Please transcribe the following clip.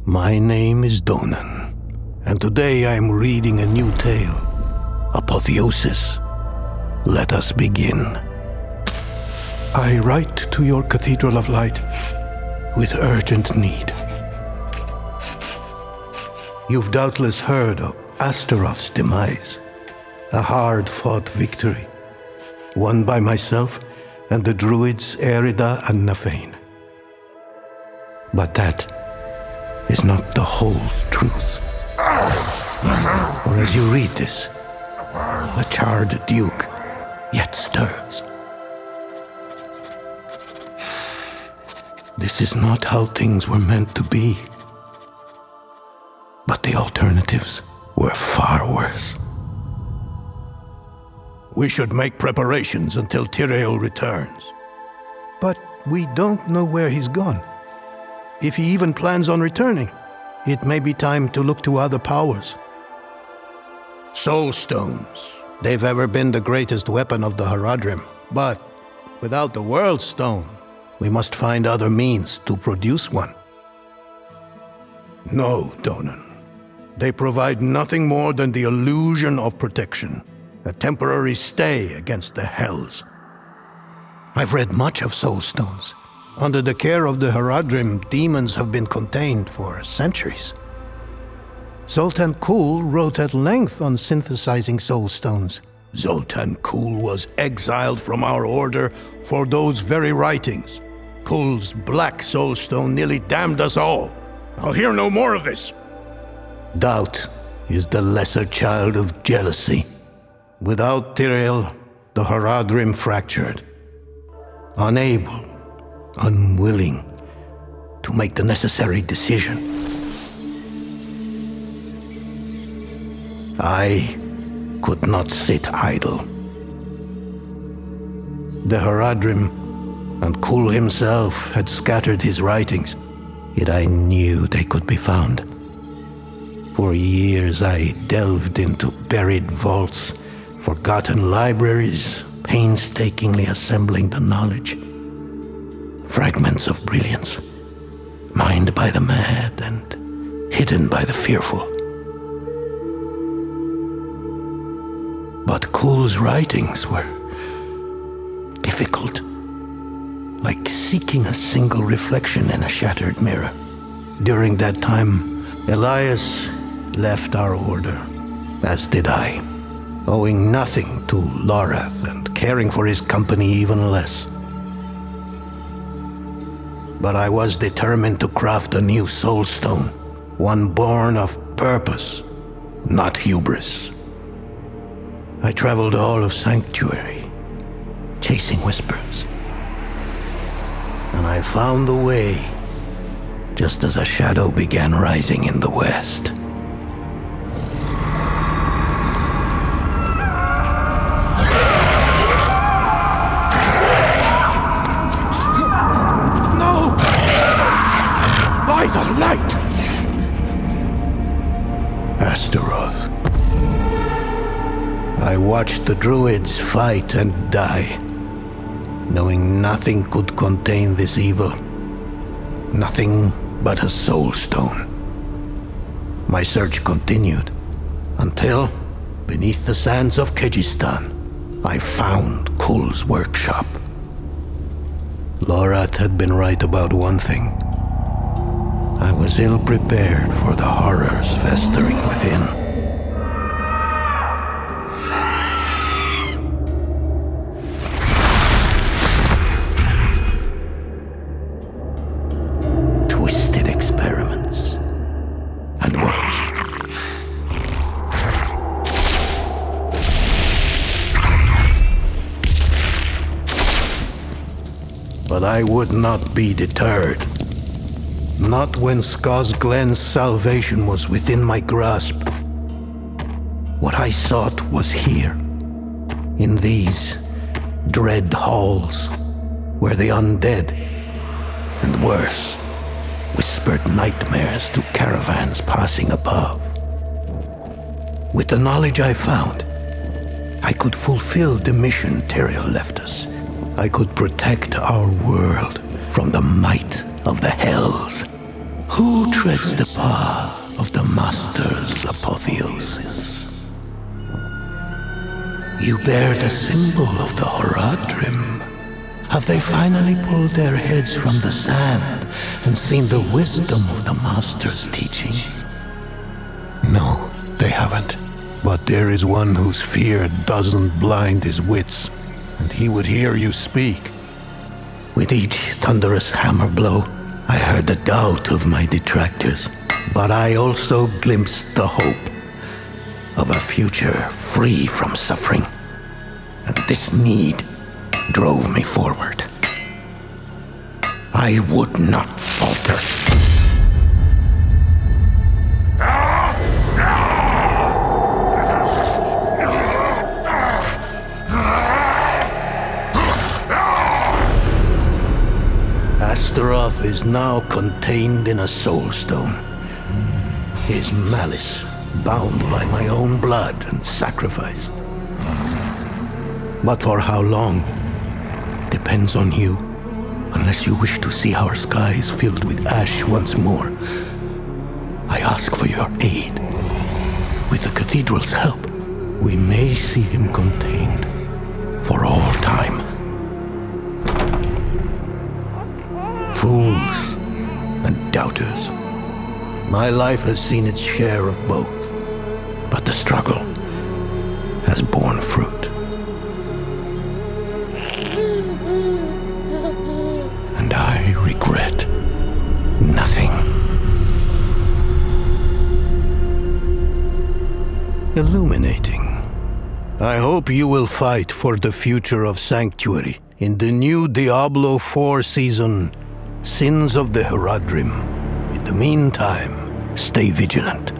My name is Donan, and today I am reading a new tale, Apotheosis. Let us begin. I write to your Cathedral of Light with urgent need. You've doubtless heard of Astaroth's demise, a hard-fought victory, won by myself and the druids Erida and Nafane. But that is not the whole truth. For as you read this, the charred duke yet stirs. This is not how things were meant to be. But the alternatives were far worse. We should make preparations until Tyrael returns. But we don't know where he's gone. If he even plans on returning, it may be time to look to other powers. Soul Stones. They've ever been the greatest weapon of the Haradrim. But without the World Stone, we must find other means to produce one. No, Donan. They provide nothing more than the illusion of protection, a temporary stay against the hells. I've read much of Soul Stones. Under the care of the Haradrim, demons have been contained for centuries. Zoltan Kulle wrote at length on synthesizing Soul Stones. Zoltan Kulle was exiled from our order for those very writings. Kulle's black Soul Stone nearly damned us all. I'll hear no more of this. Doubt is the lesser child of jealousy. Without Tyrael, the Haradrim fractured. Unable, unwilling to make the necessary decision. I could not sit idle. The Haradrim and Kulle himself had scattered his writings, yet I knew they could be found. For years I delved into buried vaults, forgotten libraries, painstakingly assembling the knowledge. Fragments of brilliance, mined by the mad and hidden by the fearful. But Kulle's writings were difficult, like seeking a single reflection in a shattered mirror. During that time, Elias left our order, as did I, owing nothing to Lorath and caring for his company even less. But I was determined to craft a new Soul Stone, one born of purpose, not hubris. I traveled all of Sanctuary, chasing whispers. And I found the way, just as a shadow began rising in the west. Light! Astaroth. I watched the druids fight and die, knowing nothing could contain this evil. Nothing but a Soul Stone. My search continued, until, beneath the sands of Kehjistan, I found Kulle's workshop. Lorath had been right about one thing. I was ill-prepared for the horrors festering within. Twisted experiments and worse. But I would not be deterred. Not when Skosglen's salvation was within my grasp. What I sought was here, in these dread halls, where the undead, and worse, whispered nightmares to caravans passing above. With the knowledge I found, I could fulfill the mission Tyrael left us. I could protect our world from the might of the hells. Who treads the path of the Master's apotheosis? You bear the symbol of the Horadrim. Have they finally pulled their heads from the sand and seen the wisdom of the Master's teachings? No, they haven't. But there is one whose fear doesn't blind his wits, and he would hear you speak. With each thunderous hammer blow, I heard the doubt of my detractors, but I also glimpsed the hope of a future free from suffering. And this need drove me forward. I would not falter. Astaroth is now contained in a soul stone. His malice bound by my own blood and sacrifice. But for how long depends on you. Unless you wish to see our skies filled with ash once more, I ask for your aid. With the cathedral's help, we may see him contained for all time. Fools and doubters. My life has seen its share of both, but the struggle has borne fruit. And I regret nothing. Illuminating. I hope you will fight for the future of Sanctuary in the new Diablo IV season, Sins of the Horadrim. In the meantime, stay vigilant.